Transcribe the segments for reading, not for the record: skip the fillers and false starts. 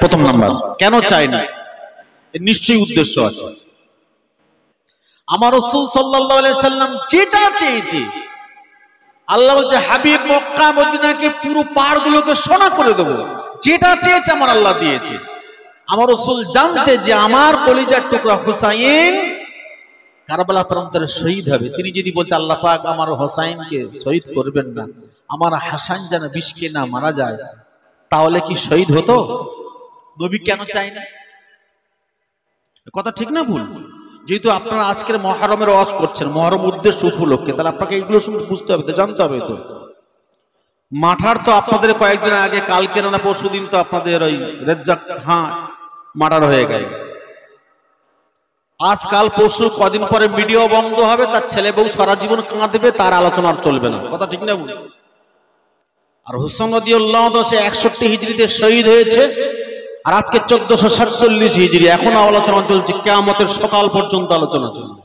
প্রথম নাম্বার। কেন চায় না? এর নিশ্চয়ই উদ্দেশ্য আছে। আমার রাসূল সাল্লাল্লাহু আলাইহি সাল্লাম যেটা চেয়েছে, আল্লাহ বলছে হাবিব মক্কা মদিনাকে পুরো পাহাড়গুলোকে সোনা করে দেবো, যেটা চেয়েছে আমার আল্লাহ দিয়েছে। আমার রাসূল জানতে যে আমার কলিজার টুকরা হুসাইন কারবালা প্রান্তরে শহীদ হবে, তিনি যদি বলতে আল্লাহ পাক আমার হুসাইনকে শহীদ করবেন না, আমার হাসান যেন বিষকে না মারা যায়, তাহলে কি শহীদ হতো? নবী কেন চায় না? কথা ঠিক না ভুল? যেহেতু আপনারা আজকের মুহররমের ওয়াজ করছেন, মুহররম উদ্দেশ্য উপলক্ষে, তাহলে আপনাকে এগুলো শুনে বুঝতে হবে, তো জানতে হবে। তো মাঠার তো আপনাদের কয়েকদিন আগে, কালকে না পরশুদিন তো আপনাদের ওই রেজ্জাক খাঁ মার্ডার হয়ে গেল। আজকাল পরশু কদিন পরে মিডিয়া বন্ধ হবে, তার ছেলে বউ সারা জীবন কাঁদবে, তার আলোচনা আর চলবে না। কথা ঠিক না ভুল? আর হুসাইন রাদিয়াল্লাহু আনহু 61 হিজরিতে শহীদ হয়েছে, আর আজকে 1447 হিজরি, এখনো আলোচনা চলছে, কিয়ামতের সকাল পর্যন্ত আলোচনা চলবে।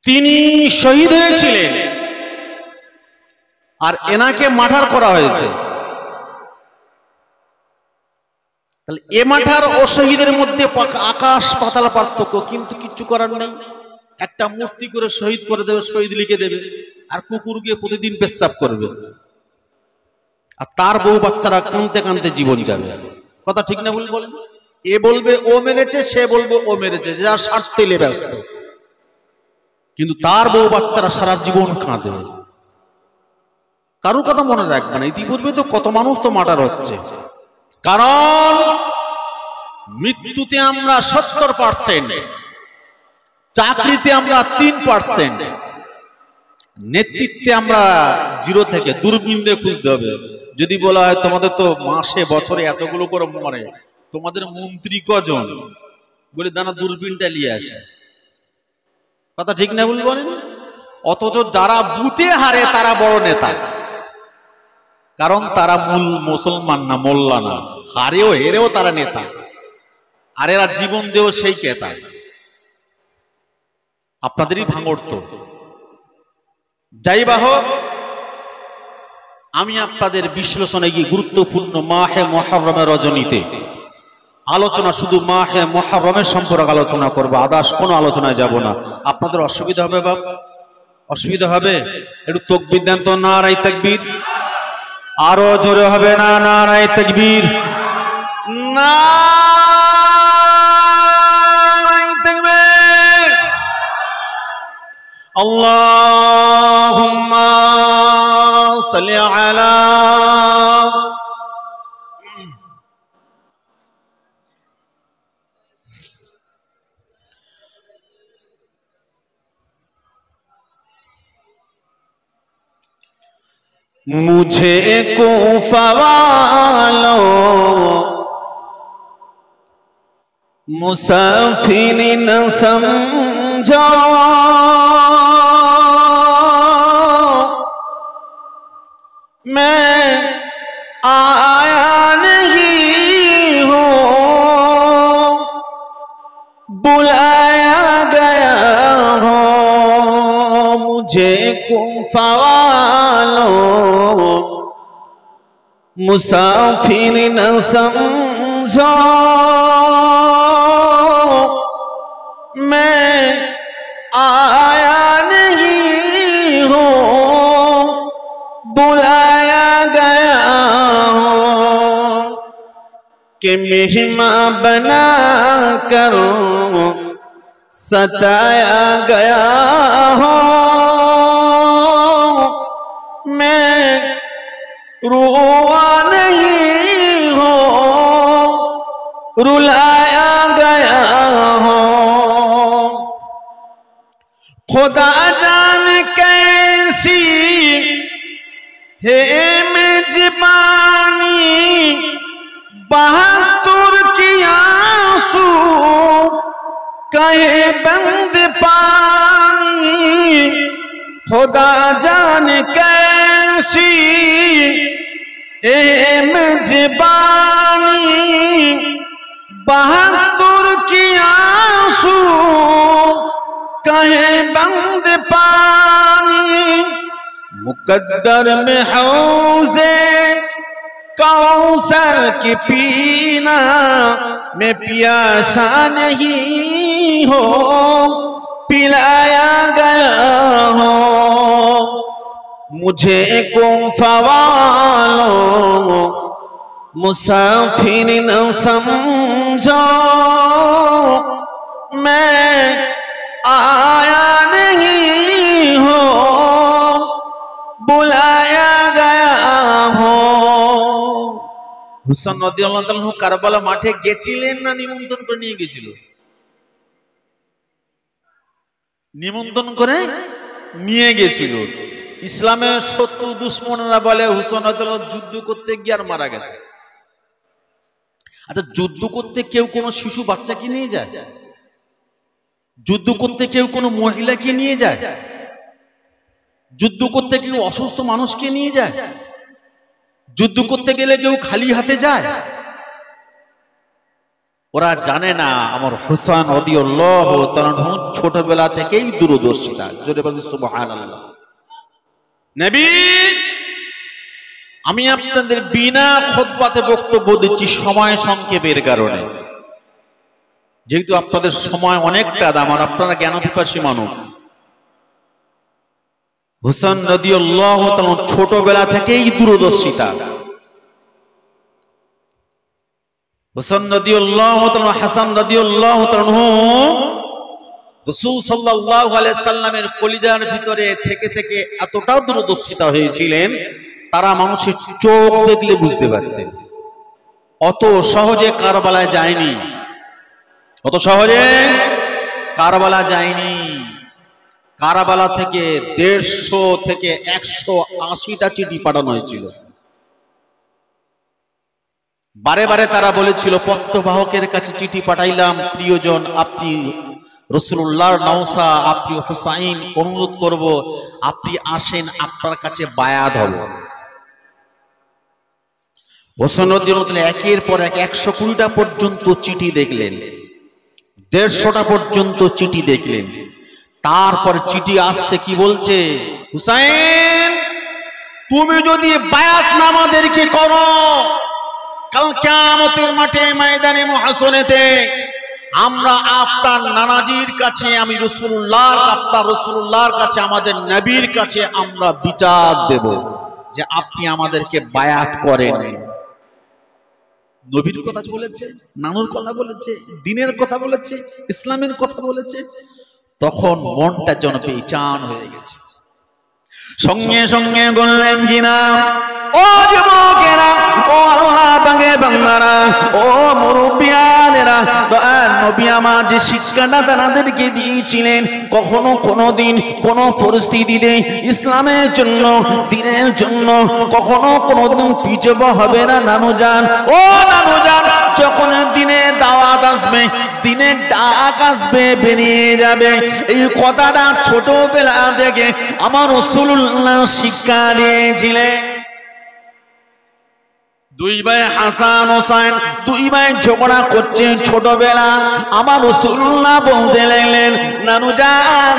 তিনি শহীদ হয়েছিলেন আর এনাকে মার্ডার করা হয়েছে। তাহলে এ মার্ডার ও শহীদের মধ্যে আকাশ পাতাল পার্থক্য, কিন্তু কিচ্ছু করার নেই। একটা মূর্তি করে শহীদ করে দেবে, শহীদ লিখে দেবে, আর কুকুর গিয়ে প্রতিদিন পেশাব করবে, আর তার বউ বাচ্চারা কাঁদতে কাঁদতে জীবন যাবে। কথা ঠিক না ভুল বলেন? এ বলবে ও মেরেছে, সে বলবে ও মেরেছে, যার স্বার্থে ব্যস্ত, কিন্তু তার বউ বাচ্চারা সারা জীবন কাঁদবে। কারোর কথা মনে রাখবে না, ইতিপূর্বে তো কত মানুষ তো মার্ডার হচ্ছে। কারণ মৃত্যুতে আমরা 70%, চাকরিতে আমরা 3%, নেতৃত্বে আমরা 0 থেকে, দূরবীন দিয়ে খুঁজতে হবে। যদি বলা হয় তোমাদের তো মাসে বছরে এতগুলো করে মরে, তোমাদের মন্ত্রী কজন, বলে দানা দূরবীনটা নিয়ে আসে। কথা ঠিক না ভুল বলেন? অথচ যারা বুথে হারে তারা বড় নেতা, কারণ তারা মূল মুসলমান না, মোল্লা না, হারেও হেরেও তারা নেতা, আর এরা জীবন দেও সেই কেতা। আপনাদেরই ভাঙড় তো। যাই বা হোক, আমি আপনাদের বিশ্লেষণে গিয়ে গুরুত্বপূর্ণ মাহে মুহররমের রজনীতে আলোচনা, শুধু মাহে মুহররমের সম্পর্কে আলোচনা করব, আদার্স কোনো আলোচনায় যাব না। আপনাদের অসুবিধা হবে বাপ? অসুবিধা হবে? একটু তাকবীর দেন তো, নারায়ে তাকবীর। আরো জোরে হবে না? নারায়ে তাকবীর, নারায়ে তাকবীর। আল্লাহুম্মা সাল্লি আলা मुझे कूफा वालों मुसाफिर न समझो, मैं आया नहीं हूँ, बुलाया गया हूँ। मुझे कूफा वालों मुसाफिर न समझो, मैं आया नहीं हूँ, बुलाया गया हूँ, कि मेहमान बना करो सताया गया हूँ। मैं रुआ नहीं हूँ, रुलाया गया हूँ। खुदा जान कैसी है मेजबानी, बहादुर की आंसू कहे बंद पानी। खुदा जान कैसी ए मेजबानी, बहादुर की आंसू कहे बंद पानी। मुकद्दर में हौजे कौसर के पीना मैं प्यासा नहीं हो पिलाया गया हो मुझे को फवालो मुसाफिर न समझो मैं आया नहीं हो बुलाया गया हो। হুসাইন রাদিয়াল্লাহু তাআলা কারবালা মাঠে গেছিলেন না নিমন্ত্রণ করে নিয়ে গেছিল? নিমন্ত্রণ করে নিয়ে গেছিল। ইসলামের শত্রু দুশমনরা বলে হুসাইন রাদিয়াল্লাহু যুদ্ধ করতে গিয়ে আর মারা গেছে। আচ্ছা, যুদ্ধ করতে কেউ কোনো শিশু বাচ্চাকে নিয়ে যায়? যুদ্ধ করতে কেউ কোনো মহিলাকে নিয়ে যায়? যুদ্ধ করতে কেউ অসুস্থ মানুষকে নিয়ে যায়? যুদ্ধ করতে গেলে কেউ খালি হাতে যায়? ওরা জানে না আমার হুসাইন রাদিয়াল্লাহু তাআলা ছোটবেলা থেকেই দূরদর্শিতা। জোরে বলুন সুবহানাল্লাহ। নবী, আমি আপনাদের বিনা খুতবাতে বক্তব্য দিচ্ছি সময় সংক্ষেপের কারণে, যেহেতু আপনাদের সময় অনেকটা দাম আর আপনারা জ্ঞান পিপাসী মানুষ। হুসাইন রাদিয়াল্লাহু তাআলা ছোটবেলা থেকেই দূরদর্শিতা। হুসাইন রাদিয়াল্লাহু তাআলা হাসান রাদিয়াল্লাহু তাআলা রাসূল সাল্লাল্লাহু আলাইহি সাল্লামের কলিজার ভিতরে থেকে থেকে এতটা দূরদর্শিতা হয়েছিলেন, তারা মানুষের চোখ দেখলে বুঝতে পারতেন। অত সহজে কারবালায় যায়নি, অত সহজে কারবালা যায়নি। কারবালা থেকে 150 থেকে 180টা চিঠি পাঠানো হয়েছিল। বারে বারে তারা বলেছিল, পত্রবাহকের কাছে চিঠি পাঠাইলাম, প্রিয়জন আপনি রাসূলুল্লাহর নওসা, আপনি হুসাইন, অনুরোধ করব আপনি আসেন, আপনার কাছে বায়াত হব। হুসাইন রাদিয়াল্লাহু তাআলা একের পর এক 120টা পর্যন্ত চিঠি দেখলেন, 150টা পর্যন্ত চিঠি দেখলেন। তারপর চিঠি আসছে, কি বলছে? হুসাইন, তুমি যদি বায়াত না আমাদেরকে করো, কাল কিয়ামতের মাঠে ময়দানে মুহাসনাতে আমরা আপনার নানাজির কাছে, আমি রাসূলুল্লাহ, আপনার রাসূলুল্লাহর কাছে, আমাদের নবীর কাছে আমরা বিচার দেব যে আপনি আমাদেরকে বায়াত করেন। নবীর কথা বলেছে, নানুর কথা বলেছে, দ্বীনের কথা বলেছে, ইসলামের কথা বলেছে। তখন মনটা যেন বেচান হয়ে গেছে। সঙ্গে সঙ্গে বললেন কিনা, ও যুবকেরা, ও আল্লাহ পাকের বান্দারা, ও মুরব্বিয়ানেরা, দয়ার নবী আমার যে শিক্ষাটা তাদেরকে দিয়েছিলেন, কখনো কোনোদিন কোনো পরিস্থিতিতে ইসলামের জন্য, দ্বীনের জন্য কখনো কোনোদিন পিছব হবে না। নানু যান, ও নানু যান, যখন দিনে দাওয়াত আসবে, দিনের ডাক আসবে, বেরিয়ে যাবে। এই কথাটা ছোটবেলা থেকে আমার রাসূলুল্লাহ শিক্ষা দিয়েছিলেন। দুই ভাই হাসান হোসেন, দুই ভাই ঝগড়া করছে ছোটবেলা। আমার রাসূলুল্লাহ বলতে লাগলেন, নানু জান,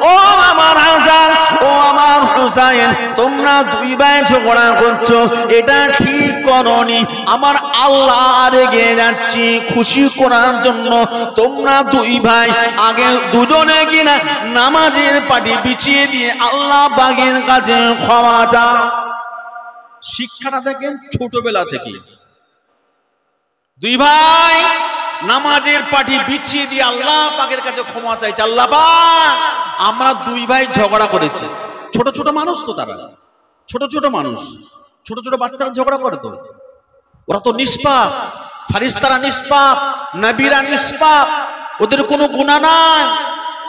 ও আমার হাসান, ও আমার হোসেন, তোমরা দুই ভাই ঝগড়া করছো, এটা ঠিক করনি। আমার আল্লাহ রেগে যাচ্ছি, খুশি করার জন্য তোমরা দুই ভাই আগে দুজনে কিনা নামাজের পাটি বিছিয়ে দিয়ে আল্লাহ পাকের কাছে ক্ষমা চাও। শিক্ষাটা দেখেন ছোটবেলা থেকে। দুই ভাই নামাজের পাটি বিছিয়ে দিয়ে আল্লাহ পাকের কাছে ক্ষমা চাইছে, আল্লাহ পাক, আমরা দুই ভাই ঝগড়া করেছি। ছোট ছোট মানুষ তো, তারা ছোট ছোট মানুষ, ছোট ছোট বাচ্চারা ঝগড়া করে তো, ওরা তো নিষ্পাপ, ফারিস্তারা নিষ্পাপ, নবীরা নিষ্পাপ, ওদের কোনো গুনাহ নাই।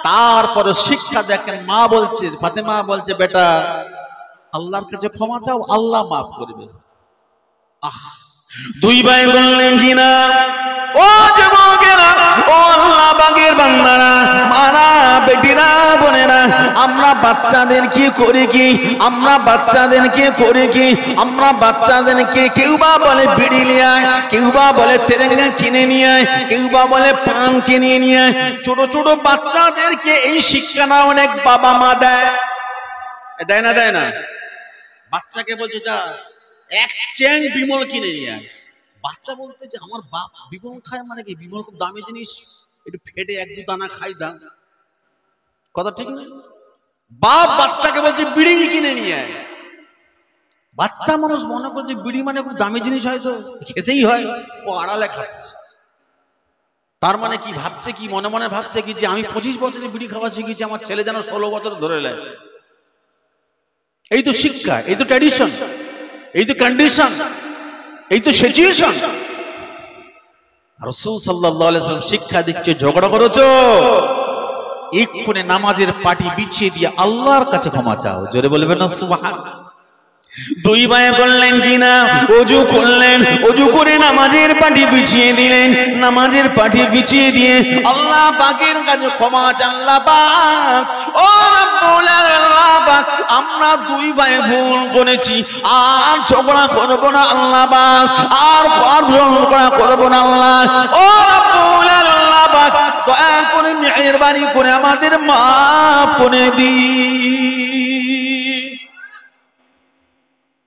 তারপরে শিক্ষা দেখেন, মা বলছে, ফাতেমা বলছে, বেটা আল্লাহর কাছে ক্ষমা চাও, আল্লাহ মাফ করবে। দুই ভাই বললেন কিনা, ও যুবকেরা, ও আল্লাহ পাকের বান্দারা, মারা বেটিরা, বোনেরা, আমরা বাচ্চাদেরকে করে কি, আমরা বাচ্চাদেরকে করে কি, আমরা বাচ্চাদেরকে কেউ বা বলে বিড়ি নিয়ে আয়, কেউ বা বলে তেরেঙ্গা কিনে নিয়ে আয়, কেউ বা বলে পান কিনে নিয়ে আয়। ছোট ছোট বাচ্চাদেরকে এই শিক্ষাটা অনেক বাবা মা দেয়, দেয় না? দেয় না? বাচ্চাকে বলছে, যা এক চ্যাং বিমল কিনে নিয়ে আয়। বাচ্চা বলতে যে আমার বাপ বিমল খায়, মানে কি বিমল খুব দামি জিনিস, একটু ফেটে এক দু দানা খাই দাম, কথা ঠিক না? বাপ বাচ্চাকে বলছে বিড়ি কিনে নিয়ে আয়। বাচ্চা মানুষ মনে করছে বিড়ি মানে খুব দামি জিনিস, হয়তো খেতেই হয়, ও আড়ালে খাচ্ছে। তার মানে কি ভাবছে, কি মনে মনে ভাবছে কি যে আমি 25 বছরে বিড়ি খাওয়া শিখেছি, আমার ছেলে যেন 16 বছর ধরে নেয়। এই তো শিক্ষা, এই তো ট্র্যাডিশন, এই তো কন্ডিশন, এই তো সিচুয়েশন। রাসূল সাল্লাল্লাহু আলাইহি ওয়াসাল্লাম শিক্ষা দিচ্ছে, ঝগড়া করেছো এক্ষুনি নামাজের পাটি বিছিয়ে দিয়ে আল্লাহর কাছে ক্ষমা চাও। জোরে বলবেন না সুবহানাল্লাহ। দুই ভাই বললেন জিনা, ওযু করলেন, ওযু করে নামাজের পাটি বিছিয়ে দিলেন। নামাজের পাটি বিছিয়ে দিয়ে আল্লাহ পাকের কাছে ক্ষমা চান। আল্লাহ পাক, ও রব্বুল আল্লাহ পাক, আমরা দুই ভাই ভুল করেছি, আর ঝগড়া করব না আল্লাহ পাক, আর ঝগড়া করব না আল্লাহ। ও রব্বুল আল্লাহ পাক, দয়া করে মেহেরবানি করে আমাদের মাফ করে দিন।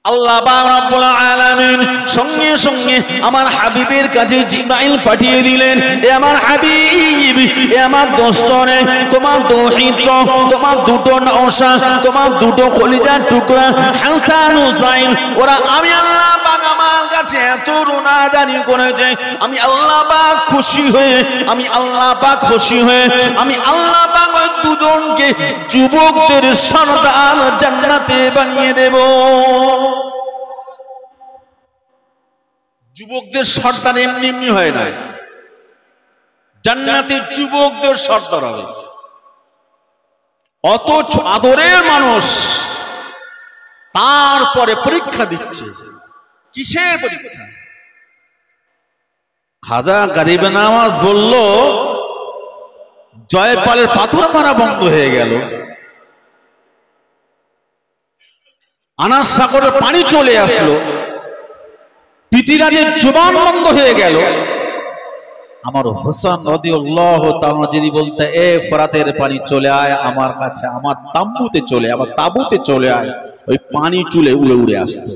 আল্লাহ পাক রব্বুল আলামিন সঙ্গে সঙ্গে আমার হাবিবের কাছে জিবরাইল পাঠিয়ে দিলেন। এ আমার হাবিব, এ আমার দোস্তরে, তোমার তৌহিদ, তোমার দুটো নওশা, তোমার দুটো কলিজার টুকরা হাসান হুসাইন, ওরা আমি আল্লাহ পাক আমার কাছে এত রোনাজানি করেছে, আমি আল্লাহ পাক খুশি হয়ে, আমি আল্লাহ পাক খুশি হয়ে, আমি আল্লাহ পাক ওই দুজনকে যুবকদের সর্দার জান্নাতে বানিয়ে দেব। যুবকদের সর্দার এমনি এমনি হয় না, জান্নাতে যুবকদের সর্দার হবে। অত আদরের মানুষ, তারপরে পরীক্ষা দিচ্ছে। কিসের পরীক্ষা? খাজা গরিব নওয়াজ বলল জয়পালের পাথর মারা বন্ধ হয়ে গেল, আনাস সাগরের পানি চলে আসলো, পৃথিবীর জবান বন্ধ হয়ে গেল। আমার হোসেন রাদিয়াল্লাহু তাআলা যদি বলতে, এ ফোরাতের পানি চলে আয় আমার কাছে, আমার তাম্বুতে চলে, আমার তাবুতে চলে আয়, ওই পানি চুলে উড়ে উড়ে আসতো।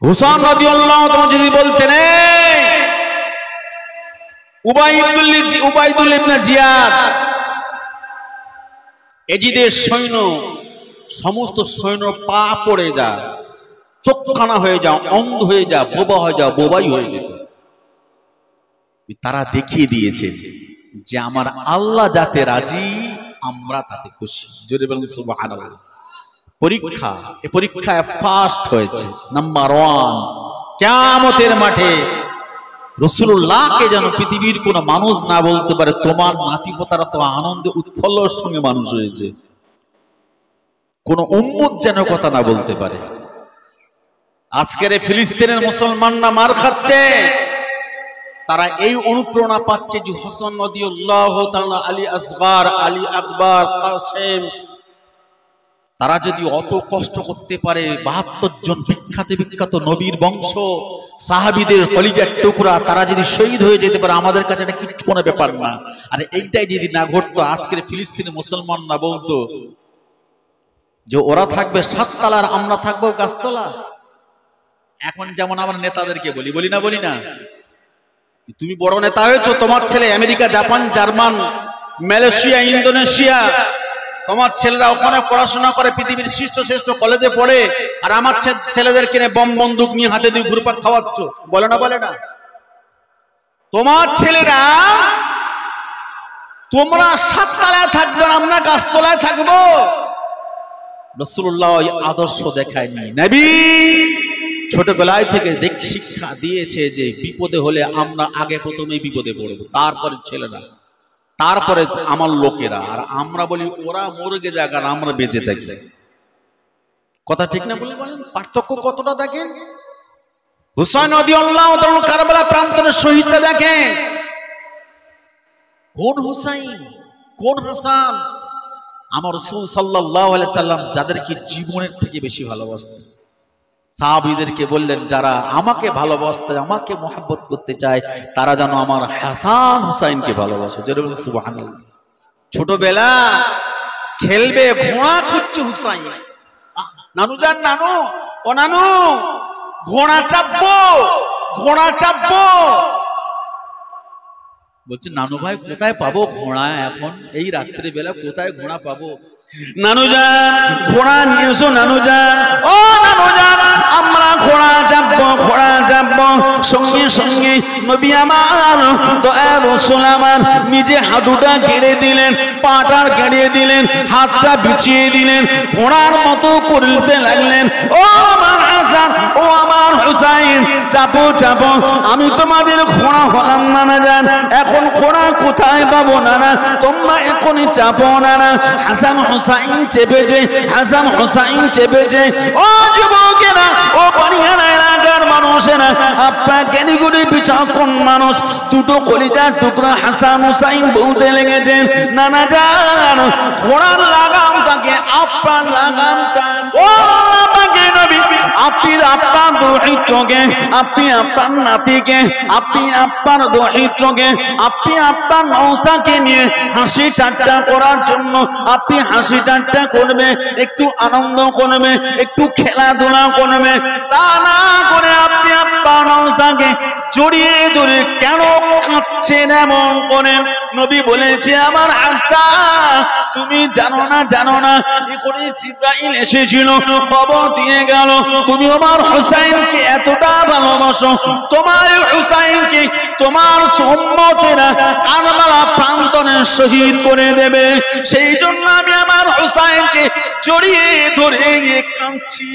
হোসেন রাদিয়াল্লাহু তাআলা যদি বলতেন, উবাইদুল্লাহ ইবনে জিয়াদ, এজিদের সৈন্য, সমস্ত সৈন্য পা পড়ে যায়, চোখখানা হয়ে যাও, অন্ধ হয়ে যাও, বোবা হয়ে যাও, বোবাই হয়ে যেত। তারা দেখিয়ে দিয়েছে যে আমার আল্লাহ যাতে রাজি, আমরা তাতে খুশি। জোরে বলেন সুবহানাল্লাহ। পরীক্ষা, এই পরীক্ষায় ফার্স্ট হয়েছে, নাম্বার 1। কিয়ামতের মাঠে রাসূলুল্লাহকে যেন পৃথিবীর কোন মানুষ না বলতে পারে তোমার নাতিপোতারা তো আনন্দে উৎফুল্লর সঙ্গে মানুষ হয়েছে, কোন উম্মত যেন কথা না বলতে পারে। আজকের ফিলিস্তিনের মুসলমানরা মার খাচ্ছে, তারা এই অনুপ্রেরণা পাচ্ছে যে হোসেন রাদিয়াল্লাহু তাআলা, আলী আসগর, আলী আকবর, কাসেম, তারা যদি অত কষ্ট করতে পারে, 72 জন বিখ্যাত বিখ্যাত নবীর বংশ, সাহাবীদের কলিজার টুকরা, তারা যদি শহীদ হয়ে যেতে পারে, আমাদের কাছে এটা কিছু কোনো ব্যাপার না। আর এইটাই যদি না ঘটতো, আজকের ফিলিস্তিনের মুসলমানরা বলতো যে ওরা থাকবে 7 তলার, আমরা থাকবো গাছতলা। এখন যেমন আমরা নেতাদেরকে বলি না, বলি না, তুমি বড় নেতা হয়েছো, তোমার ছেলে America, Japan, German, Malaysia, Indonesia, তোমার ছেলেরা ওখানে পড়াশোনা করে, পৃথিবীর শ্রেষ্ঠ কলেজে পড়ে, আর আমার ছেলেদের কিনে বম বন্দুক নিয়ে হাতে দিয়ে ঘুরপাক খাওয়াচ্ছ, বলে না, বলে না? তোমার ছেলেরা, তোমরা 7 তলায় থাকবে, আমরা গাছতলায় থাকবো। রাসূলুল্লাহ আদর্শ দেখায়নি, নবী ছোটবেলায় থেকে শিক্ষা দিয়েছে যে বিপদে হলে আমরা আগে প্রথমে বিপদে পড়বো, তারপরে ছেলেরা, তারপরে আমার লোকেরা। আর আমরা বলি ওরা মরে যাক আর আমরা বেঁচে থাকি। কথা ঠিক না বলে বলেন? পার্থক্য কতটা দেখেন। হুসাইন রাদিয়াল্লাহু তাআলা কারবালা প্রান্তরে শহীদটা দেখেন, কোন হুসাইন, কোন হাসান? আমার রাসূল সাল্লাল্লাহু আলাইহি সাল্লাম যাদেরকে জীবনের থেকে বেশি ভালোবাসতেন, সাহাবীদেরকে বললেন যারা আমাকে ভালোবাসতে, আমাকে মহব্বত করতে চায়, তারা যেন আমার হাসান হুসাইনকে ভালোবাসে। যেরকম সুবহানাল্লাহ। ছোটবেলা খেলবে, ঘোড়া খুঁজছে হুসাইন, নানু যান, নানু, ও নানু, ঘোড়া চাপবো, ঘোড়া চাপবো। বলছে নানু ভাই কোথায় পাবো ঘোড়া, এখন এই রাত্রে বেলা কোথায় ঘোড়া পাবো? নানু যান ঘোড়া নিয়ে এসো, নানু যান, ও নানু যান, আমরা ঘোড়া চাপবো, ঘোড়া চাপবো। সঙ্গে সঙ্গে নবী আমার, দয়ার রাসূল আমার নিজে হাঁটুটা গেড়ে দিলেন, পাটা গেড়ে দিলেন, হাতটা বিছিয়ে দিলেন, ঘোড়ার মতো করতে লাগলেন। ও আমার হাসান, ও আমার হুসাইন, চাপো চাপো, আমি তোমাদের ঘোড়া হলাম নানা যান, এখন ঘোড়া কোথায় পাবো নানা, তোমরা এখনই চাপো নানা। হাসান হুসাইন চেপেছে, হাসান হুসাইন চেপেছে। ও যুবকেরা, ও পানিহারা এলাকার মানুষেরা, আপনার জ্ঞানীগুলি বিচক্ষণ মানুষ, দুটো কলিজার টুকরা হাসান হুসাইন বলতে লেগেছেন, নানা যান ঘোড়ার লাগামটাকে, আপনার লাগামটা, ও আমাকে নবী, আপনি আপনার দৌহিত্রকে, আপনি আপনার নাতিকে, আপনি আপনার দৌহিত্রকে, আপনি আপনার নৌসাকে নিয়ে হাসি ঠাট্টা করার জন্য আপনি হাসি ঠাট্টা করবে, একটু আনন্দ করবে, একটু খেলাধুলা করবে, তা না করে আপনি আপনার নৌসাকে জড়িয়ে ধরে কেন কাঁদছেন এমন করেন? নবী বলেছে আমার আচ্ছা তুমি জানো না, জানো না, এখনই জিবরাইল এসেছিল, খবর দিয়ে গেল তুমি আমার হুসাইনকে এতটা ভালোবাসো, তোমার হুসাইনকে তোমার উম্মতেরা কারবালা প্রান্তরে শহীদ করে দেবে, সেই জন্য আমি আমার হুসাইনকে জড়িয়ে ধরে কাঁদছি।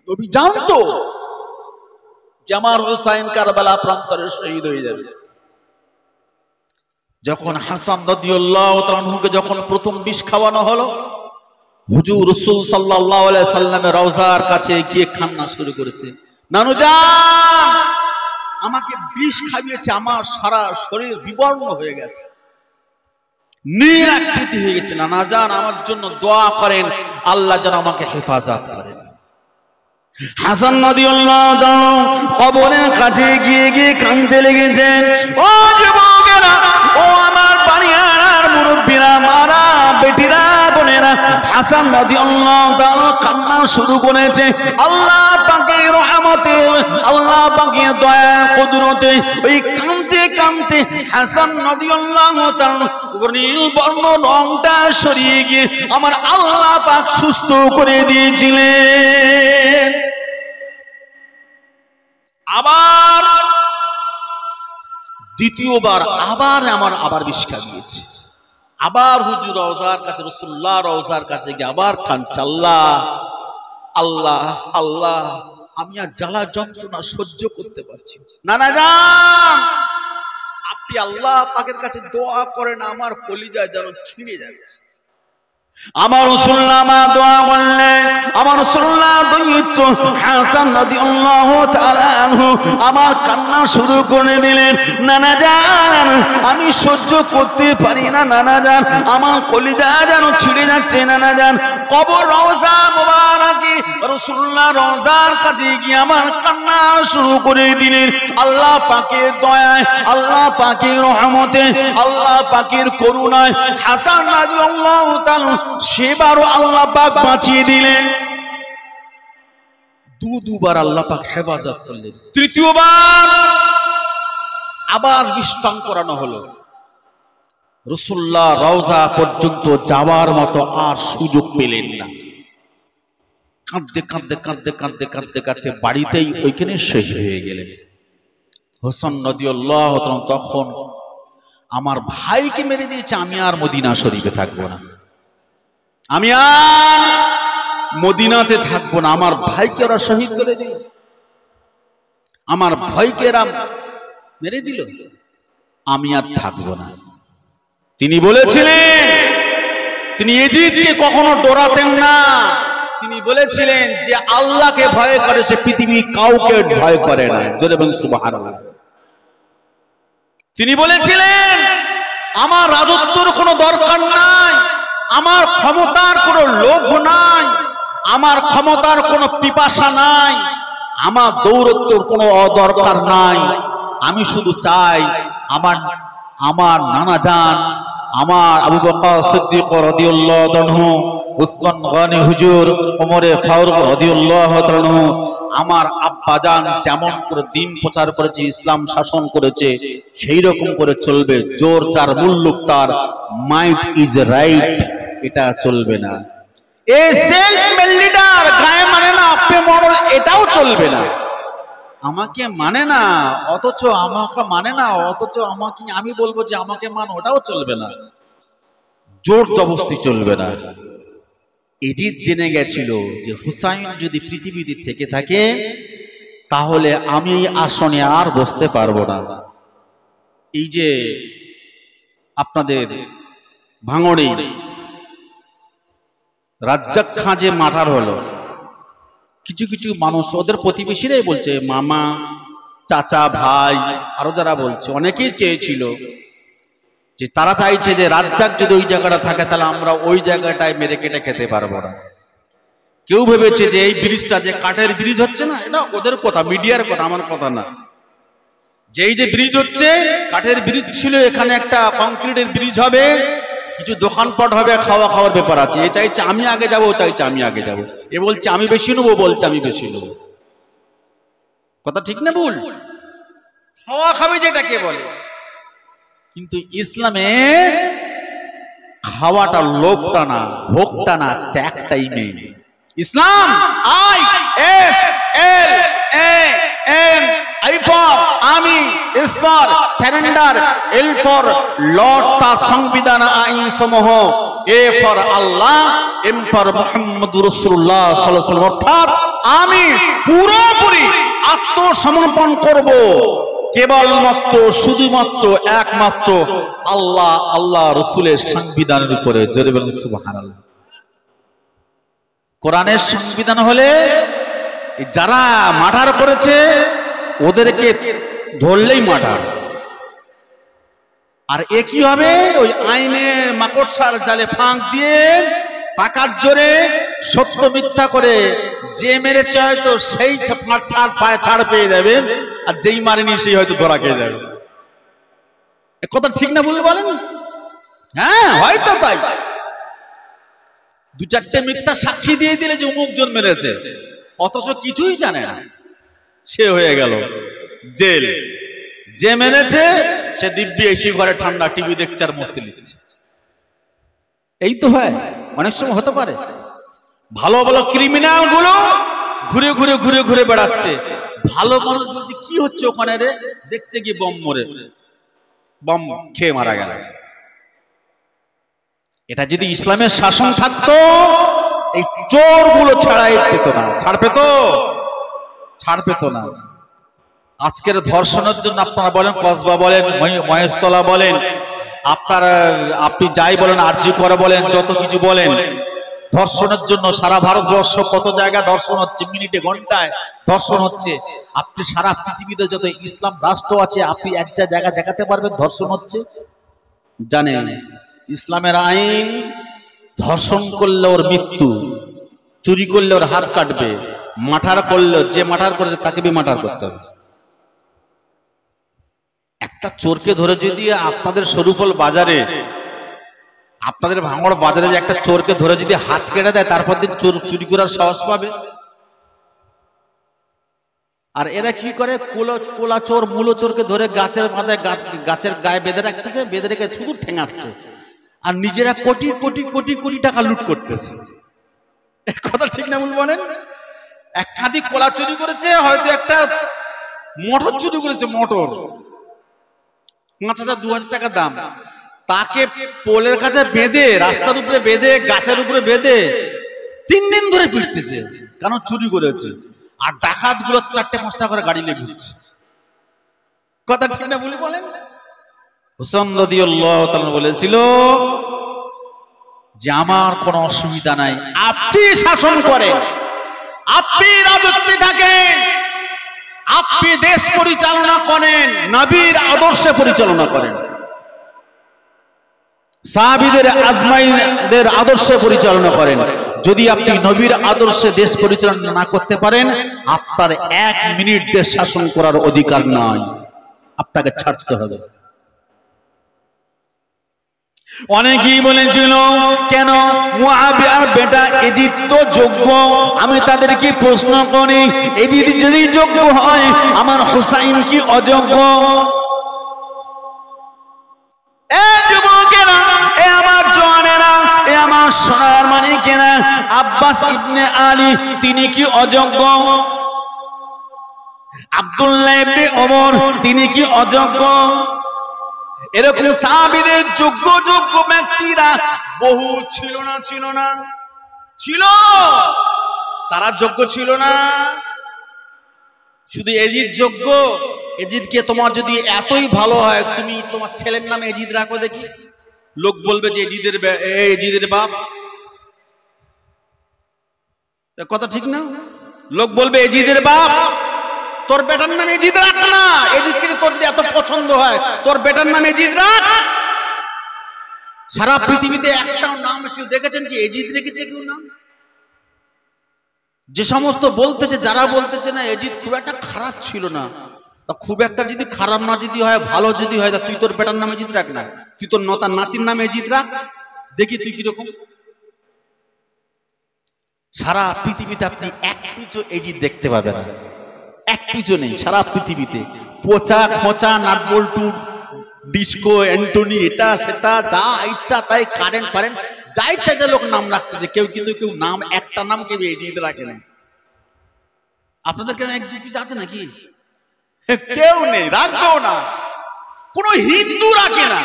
নবী জানতো যে আমার হুসাইন কারবালা প্রান্তরে শহীদ হয়ে যাবে। যখন হাসান রাদিয়াল্লাহু তাআলা আনহুকে যখন প্রথম বিষ খাওয়ানো হলো, হুজুর রাসূল সাল্লাল্লাহু আলাইহি সাল্লামের রওজার কাছে গিয়ে কান্না শুরু করেছে, নানু জান আমাকে বিষ খাইয়েছে, আমার সারা শরীর বিবর্ণ হয়ে গেছে, নীল আকৃতি হয়ে গেছে, নানা জান আমার জন্য দোয়া করেন, আল্লাহ যেন আমাকে হেফাজত করেন। হাসান রাদিয়াল্লাহু তাআলা কবরের কাছে গিয়ে গিয়ে কাঁদতে লেগেছেন। ও যুবকেরা, ও আমার পানিহারার মুরব্বীরা, মারা বেটিরা, বোনেরা, হাসান রাদিয়াল্লাহু তাআলা কান্না শুরু করেছে। আল্লাহ পাকের রহমতে, আল্লাহ পাকের দয়া কুদরতে ওই কাঁদতে কাঁদতে হাসান রাদিয়াল্লাহু তাআলা নীল বর্ণ রংটা সরিয়ে গিয়ে আমার আল্লাহ পাক সুস্থ করে দিয়েছিলেন। আবার দ্বিতীয়বার আবার বিষ খাইয়েছে, আবার হুজুর রওজার কাছে, রাসূলুল্লাহ রওজার কাছে গিয়ে আবার কাঁদছে, আল্লাহ আল্লাহ আল্লাহ আমি আর জ্বালা যন্ত্রণা সহ্য করতে পারছি না, নানা জান আপনি আল্লাহ পাকের কাছে দোয়া করেন, আমার কলিজা যেন ছিঁড়ে যাচ্ছে। আমার রাসূলুল্লাহ মা দোয়া করলেন, আমার রাসূলুল্লাহ দৈত্য হাসান রাদিয়াল্লাহু তাআলা আনহু আমার কান্না শুরু করে দিলেন, নানা জান আমি সহ্য করতে পারি না, নানা জান আমার কলিজা যেন ছিঁড়ে যাচ্ছে, নানা জান কবর রওজা মুবারাকি রাসূলুল্লাহ রওজার কাছে গিয়ে আমার কান্না শুরু করে দিলেন। আল্লাহ পাকের দয়ায়, আল্লাহ পাকের রহমতে, আল্লাহ পাকের করুণায় হাসান রাদিয়াল্লাহু তাআলা সেবারও আল্লাহ পাক বাঁচিয়ে দিলেন। দুবার আল্লাহ পাক হেফাজত করলেন। তৃতীয়বার আবার বিষ পান করানো হলো। রাসূলুল্লাহ রওজা পর্যন্ত যাওয়ার মতো আর সুযোগ পেলেন না। কাঁদতে কাঁদতে কাঁদতে কাঁদতে কাঁদতে কাঁদতে বাড়িতেই ওইখানে শহীদ হয়ে গেলেন। হাসান রাদিয়াল্লাহু তাআলা তখন আমার ভাইকে মেরে দিয়েছে, আমি আর মদিনা শরীফে থাকবো না, আমি আর মদিনাতে থাকবো না, আমার ভাইকে ওরা শহীদ করে দিল, আমার ভাইকে এরা মেরে দিল, আমি আর থাকবো না। তিনি বলেছিলেন, তিনি ইজিদকে কখনো ডরাতেন না, তিনি বলেছিলেন যে আল্লাহকে ভয় করে সে পৃথিবী কাউকে ভয় করে না। জোরে বলুন সুবহানাল্লাহ। তিনি বলেছিলেন আমার রাজত্বের কোনো দরকার নাই, আমার ক্ষমতার কোনো লোভ নাই, আমার ক্ষমতার কোনো পিপাসা নাই, আমার দৌরত্বর কোনো দরকার নাই, আমি শুধু চাই আমার নানা জান, আমার আবু বকর সিদ্দিক রাদিয়াল্লাহু আনহু, উসমান গনি হুজুর, ওমরে ফারুক রাদিয়াল্লাহু আনহু, আমার আব্বাজান যেমন করে দিন প্রচার করেছে, ইসলাম শাসন করেছে, সেই রকম করে চলবে। জোর চার মুল্লুক তার, মাইট ইজ রাইট, এটা চলবে না। এই সেলফ মেড লিডার, গায়ে মানে না আপনি মরল, এটাও চলবে না। আমাকে মানে না অথচ আমাকে মানে না, অথচ আমাকে আমি বলবো যে আমাকে মান, ওটাও চলবে না। জোর জবরদস্তি চলবে না। এজিদ জেনে গেছিল যে হুসাইন যদি পৃথিবীতে থেকে থাকে তাহলে আমি এই আসনে আর বসতে পারবো না। এই যে আপনাদের ভাঙড়ে রাজ্জাক খাঁ যে মার্ডার হলো, কিছু কিছু মানুষ ওদের প্রতিবেশীরাই বলছে, মামা, চাচা, ভাই, আরো যারা বলছে, অনেকেই চেয়েছিল যে তারা চাইছে যে রাজ্জাক যদি ওই জায়গাটা থাকে তাহলে আমরা ওই জায়গাটায় মেরে কেটে খেতে পারবো না। কেউ ভেবেছে যে এই ব্রিজটা যে কাঠের ব্রিজ হচ্ছে না, এটা ওদের কথা, মিডিয়ার কথা, আমার কথা না। যেই যে ব্রিজ হচ্ছে কাঠের ব্রিজ ছিল, এখানে একটা কংক্রিটের ব্রিজ হবে, কিছু দোকানপাট হবে, খাওয়া খাওয়ার ব্যাপার আছে। এ চাইছে আমি আগে যাবো, ও চাইছে আমি আগে যাবো, এ বলছে আমি বেশি নেবো, বলছে আমি বেশি নেবো। কথা ঠিক না ভুল? খাওয়া খাবে যেটাকে বলে। কিন্তু ইসলামে খাওয়াটা লোভটা না, ভোগটা না, ত্যাগটাই main. Islam ISLAM, I for আমি, S for surrender, L for lord, তার সংবিধান আইন সমূহ, A for Allah, M for মুহাম্মদুর রাসূলুল্লাহ সাল্লাল্লাহু আলাইহি ওয়াসাল্লাম। অর্থাৎ আমি পুরোপুরি আত্মসমর্পণ করব কেবলমাত্র, শুধুমাত্র, একমাত্র আল্লাহ, আল্লাহ রসুলের সংবিধানের উপরে। জোরে বলুন সুবহানাল্লাহ। কোরআনের সংবিধান হলে যারা মার্ডার করেছে ওদেরকে ধরলেই মার্ডার। আর এ কি হবে? ওই আইনের মাকড়সার জালে ফাঁক দিয়ে টাকার জোরে সত্য মিথ্যা করে যে মেরেছে হয়তো সেই ছাড় পেয়ে যাবে, আর যেই মারেনি সেই হয়তো ধরা খেয়ে যাবে। কথা ঠিক না ভুল বলেন? হ্যাঁ, হয়তো তাই। দু চারটে মিথ্যা সাক্ষী দিয়ে দিলে যে অমুক জন মেরেছে, অথচ কিছুই জানে না, সে হয়ে গেল জেল। যে মেরেছে সে দিব্যি এসি ঘরে ঠান্ডা টিভি দেখছে আর মস্তি লিখছে। এই তো হয়, অনেক সময় হতে পারে। ভালো ভালো ক্রিমিনাল গুলো ঘুরে ঘুরে ঘুরে ঘুরে বেড়াচ্ছে, ভালো মানুষ বলছে কি হচ্ছে ওখানে রে, দেখতে গিয়ে বম খেয়ে মারা গেল। এটা যদি ইসলামের শাসন থাকতো এই চোর গুলো ছাড়াই পেত না, ছাড় পেত না। আজকের ধর্ষণের জন্য আপনারা বলেন কসবা বলেন, মহেশতলা বলেন, আপনি যাই বলেন, আরজি করে বলেন, যত কিছু বলেন, ধর্ষণের জন্য সারা ভারতবর্ষ কত জায়গা ধর্ষণ হচ্ছে, মিনিটে ঘন্টায় ধর্ষণ হচ্ছে। আপনি সারা পৃথিবীতে যত ইসলাম রাষ্ট্র আছে আপনি একটা জায়গা দেখাতে পারবেন ধর্ষণ হচ্ছে? জানেন ইসলামের আইন, ধর্ষণ করলে ওর মৃত্যু, চুরি করলে ওর হাত কাটবে, মার্ডার করলে, যে মার্ডার করেছে তাকে বি মার্ডার করতে হবে। একটা চোরকে ধরে যদি আপনাদের সরুফল বাজারে, আপনাদের ভাঙড় বাজারে যে একটা চোরকে ধরে যদি হাত কেটে দেয়, তারপর দিন চোর চুরি করার সাহস পাবে? আর এরা কি করে, কোলা চোর, মূল চোরকে ধরে গাছের মাথায়, গাছের গায়ে বেঁধে রাখতেছে, বেঁধে রেখে শুধু ঠেঙাচ্ছে, আর নিজেরা কোটি কোটি কোটি কোটি টাকা লুট করতেছে। কথা ঠিক না ভুল বলেন? এক খাদি কোলা চুরি করেছে, হয়তো একটা মোটর চুরি করেছে, মোটর ৫,০০০ ২,০০০ টাকা দাম, তাকে পোলের কাছে বেঁধে, রাস্তার উপরে বেঁধে, গাছের উপরে বেঁধে ৩ দিন ধরে পিটতেছে, কারণ চুরি করেছে। আর ডাকাত গুলো ৪টে-৫টা করে গাড়ি নিয়ে ঘুরছে। কথা ঠিক না ভুল বলেন? হুসাইন রাদিয়াল্লাহু তাআলা বলেছিল যে আমার কোনো অসুবিধা নাই, আপনি শাসন করেন, আপনি রাজত্বে থাকেন, আপনি দেশ পরিচালনা করেন, নবীর আদর্শে পরিচালনা করেন, সাহাবীদের আজমাইনদের আদর্শে পরিচালনা করেন। যদি আপনি নবীর আদর্শে দেশ পরিচালনা না করতে পারেন, আপনার 1 মিনিট দেশ শাসন করার অধিকার নাই, আপনাকে ছাড়তে হবে। অনেকেই বলেছিল কেন মুআবিয়ার বেটা এজিদ তো যোগ্য, আমি তাদেরকে প্রশ্ন করি এজিদ যদি যোগ্য হয় আমার হুসাইন কি অযোগ্য? এ যুবকেরা, এ আমার জওয়ানেরা, এ আমার সোনার মানিকেরা, আব্বাস ইবনে আলী তিনি কি অযোগ্য? আব্দুল্লাহ ইবনে ওমর তিনি কি অযোগ্য? এরকম সাহাবীদের যোগ্য যোগ্য ব্যক্তিরা বহু ছিল না? ছিল না? ছিল। তারা যোগ্য ছিল না? শুধু এজিদ যোগ্য? এজিদকে তোমার যদি এতই ভালো হয় তুমি তোমার ছেলের নামে এজিদ রাখো দেখি, লোক বলবে যে এজিদের বাপ। কথা ঠিক না? লোক বলবে এজিদের বাপ, তোর বেটার নামে এজিদ রাখ না। এজিদকে তোর যদি এত পছন্দ হয় তোর বেটার নামে এজিদ রাখ। সারা পৃথিবীতে একটাও নাম কেউ দেখেছেন যে এজিদ রেখেছে কেউ নাম? যে সমস্ত বলতেছে, যারা বলতেছে না এজিদ খুব একটা খারাপ ছিল না, তা খুব একটা যদি খারাপ না যদি হয়, ভালো যদি হয়, তা তুই তোর বেটার নামে এজিদ রাখ না, তুই তোর নাতির নামে এজিদ রাখ দেখি তুই কিরকম। সারা পৃথিবীতে আপনি এক পিছু এজিদ দেখতে পাবেন না, এক পিছু নেই সারা পৃথিবীতে। পচা খোঁচা নাটবল্টু ডিস্কো অ্যান্টনি এটা সেটা যা ইচ্ছা তাই কারেন্ট ফারেন্ট যা ইচ্ছা যে লোক নাম রাখতেছে, কেউ কিন্তু কেউ নাম একটা নাম কেউ এজিদ রাখে না। আপনাদের কেন এক দু পিস আছে নাকি? কেউ নেই, রাখবেও না। কোন হিন্দু রাখে না,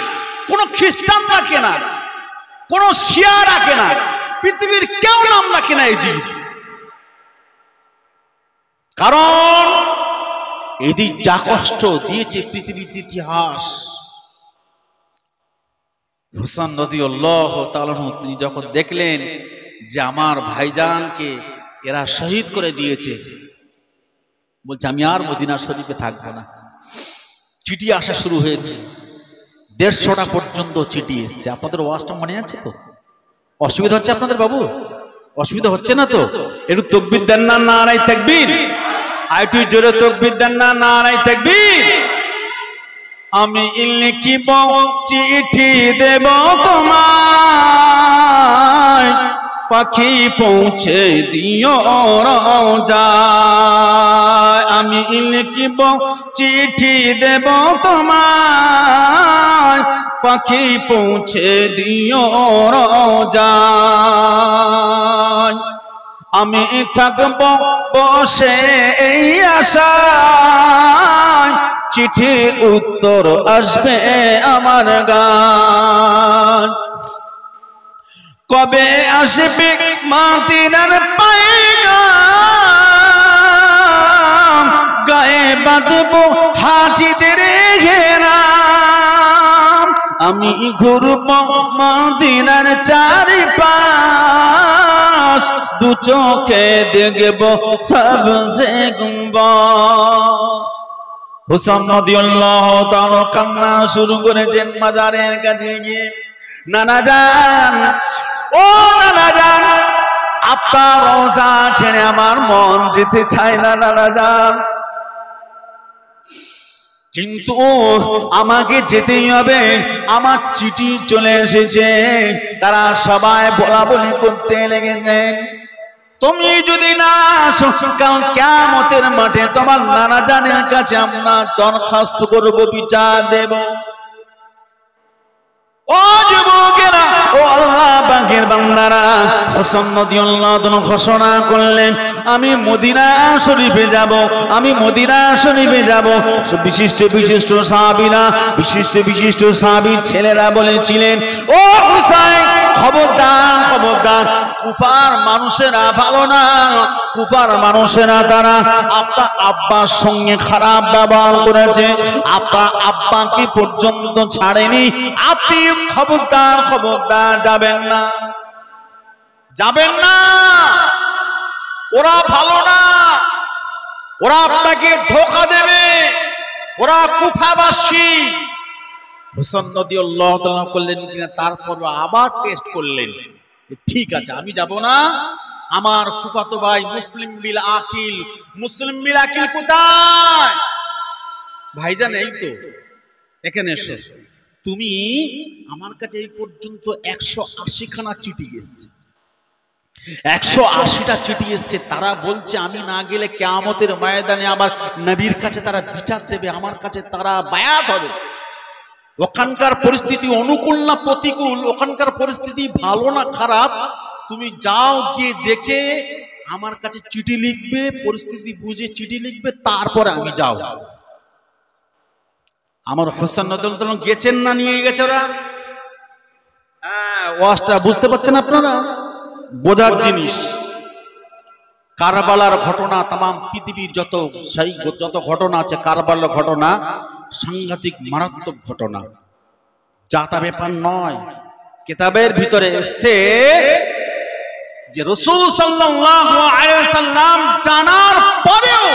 কোন খ্রিস্টান রাখে না, কোন শিয়া রাখে না, পৃথিবীর কেউ নাম রাখে না এজিদ। কারণ এদিক যা কষ্ট দিয়েছে পৃথিবীর ইতিহাস। হুসাইন রাদিয়াল্লাহু তাআলা তিনি যখন দেখলেন যে আমার ভাইজানকে এরা শহীদ করে দিয়েছে, বলছে আমি আর মদিনা শরীফে থাকবো না। চিঠি আসা শুরু হয়েছে, 150টা পর্যন্ত চিঠি এসছে। আপনাদের ওয়াজটা মনে আছে তো? অসুবিধা হচ্ছে আপনাদের বাবু? অসুবিধা হচ্ছে না তো? একটু তাকবীর দেন না, নারায়ে তাকবীর। আইটু জোরে তাকবীর দেন না, নারায়ে তাকবীর। আমি লিখিব চিঠি দেব তোমায়, পাখি পৌঁছে দিও রওজায়। আমি লিখিব চিঠি দেব তোমায়, পাখি পৌঁছে দিও রওজায়। আমি থাকব বসে এই আশায়, চিঠির উত্তর আসবে আমার গান। কবে আসবে মদিনার পয়গাম, গায়ে বাঁধব হাজিদের ঘেরাম। আমি ঘুরব মদিনার চারিপাশ, দু চোখে দেখব সবজে গুম্বদ। হুসাইন রাদিয়াল্লাহু তাআলা কান্না শুরু করেছেন মাজারের কাছে গিয়ে। নানা জান, ও নানা জান, আপনার রওজা ছেড়ে আমার মন যেতে চায় না নানা জান, কিন্তু আমাকে যেতেই হবে। আমার চিঠি চলে এসেছে। তারা সবাই বলা বলি করতে লেগেছেন, তুমি যদি না আসো কাল কিয়ামতের মাঠে তোমার নানা জানের কাছে আমরা দরখাস্ত করব, বিচার দেব। ও যুবকেরা, ও আল্লাহ পাকের বান্দারা, হুসাইন রাদিয়াল্লাহু তাআলা ঘোষণা করলেন আমি মদিনা শরীফে যাব, আমি মদিনা শরীফে যাব। বিশিষ্ট বিশিষ্ট সাহাবীরা, বিশিষ্ট বিশিষ্ট সাহাবীর ছেলেরা বলেছিলেন, ও হুসাইন খবরদার খবরদার, কুফার মানুষেরা ভালো না, কুফার মানুষেরা তারা আপনার আব্বার সঙ্গে খারাপ ব্যবহার করেছে, আপনার আব্বাকে পর্যন্ত ছাড়েনি। আপনি খবরদার খবরদার যাবেন না, যাবেন না। ওরা ভালো না, ওরা আপনাকে ধোঁকা দেবে, ওরা কুফাবাসী। হুসাইন রাদিয়াল্লাহু তাআলা করলেন কিনা, তারপর আবার টেস্ট করলেন, ঠিক আছে আমি যাব না। আমার ফুফাতো ভাই মুসলিম বিল আকিল, মুসলিম বিল আকিল কোথায়? ভাইজান এই তো, এখানে এসো। তুমি আমার কাছে এই পর্যন্ত 180 খানা চিঠি এসছে, 180টা চিঠি এসছে। তারা বলছে আমি না গেলে কিয়ামতের ময়দানে আমার নবীর কাছে তারা বিচার দেবে, আমার কাছে তারা বায়াত হবে। ওখানকার পরিস্থিতি অনুকূল না প্রতিকূল, ওখানকার পরিস্থিতি ভালো না খারাপ, তুমি যাও গিয়ে দেখে আমার কাছে চিঠি লিখবে, পরিস্থিতি বুঝে চিঠি লিখবে, তারপরে আমি যাও। আমার হোসেন নদল গেছেন না, নিয়ে গেছে ওরা। ওয়াজটা বুঝতে পারছেন আপনারা? বোঝার জিনিস। কারবালার ঘটনা, তামাম পৃথিবীর যত ঘটনা আছে, কারবালার ঘটনা সাংঘাতিক মারাত্মক ঘটনা, যাতা ব্যাপার নয়। কিতাবের ভিতরে এসছে যে রাসূল সাল্লাল্লাহু আলাইহি ওয়াসাল্লাম জানার পরেও,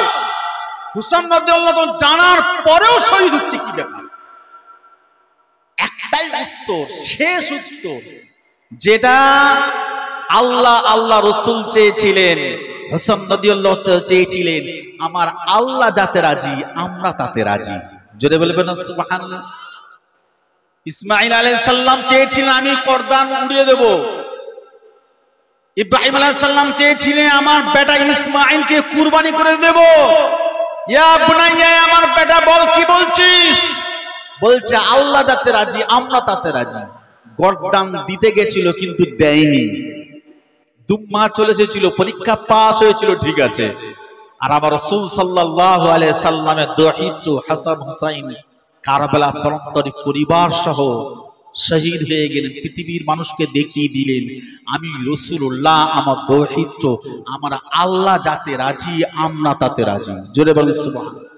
হুসাইন রাদিয়াল্লাহু আনহু জানার পরেও শহীদ হচ্ছে। কি ব্যাপার? একটাই উত্তর, শেষ উত্তর, যেটা আল্লাহ রাসূল চেয়েছিলেন, হুসাইন রাদিয়াল্লাহু আনহু চেয়েছিলেন, আমার আল্লাহ যাতে রাজি আমরা তাতে রাজি। জোরে বলবেন না সুবহানাল্লাহ। ইসমাঈল আলাইহিস সালাম চেয়েছিলেন আমি করদান উড়িয়ে দেব। ইব্রাহিম আলাইহিস সালাম চেয়েছিলেন আমার বেটা ইসমাঈলকে কুরবানি করে দেব। ইয়া বুনাইয়া, আমার বেটা বল কি বলছিস? বলছে আল্লাহ যাতে রাজি আমরা তাতে রাজি। গর্দান দিতে গেছিল কিন্তু দেয়নি। 2 মাস চলে এসেছিল, পরীক্ষা পাস হয়েছিল, ঠিক আছে। আর আমার রাসূল সাল্লাল্লাহু আলাইহি সাল্লামের দহিত হাসান হুসাইন কারবালা প্রান্তরে পরিবার সহ শহীদ হয়ে গেলেন। পৃথিবীর মানুষকে দেখিয়ে দিলেন আমি রাসূলুল্লাহ, আমার দহিত, আমার আল্লাহ যাতে রাজি আমরা তাতে রাজি। জোরে বলেন সুবহানাল্লাহ।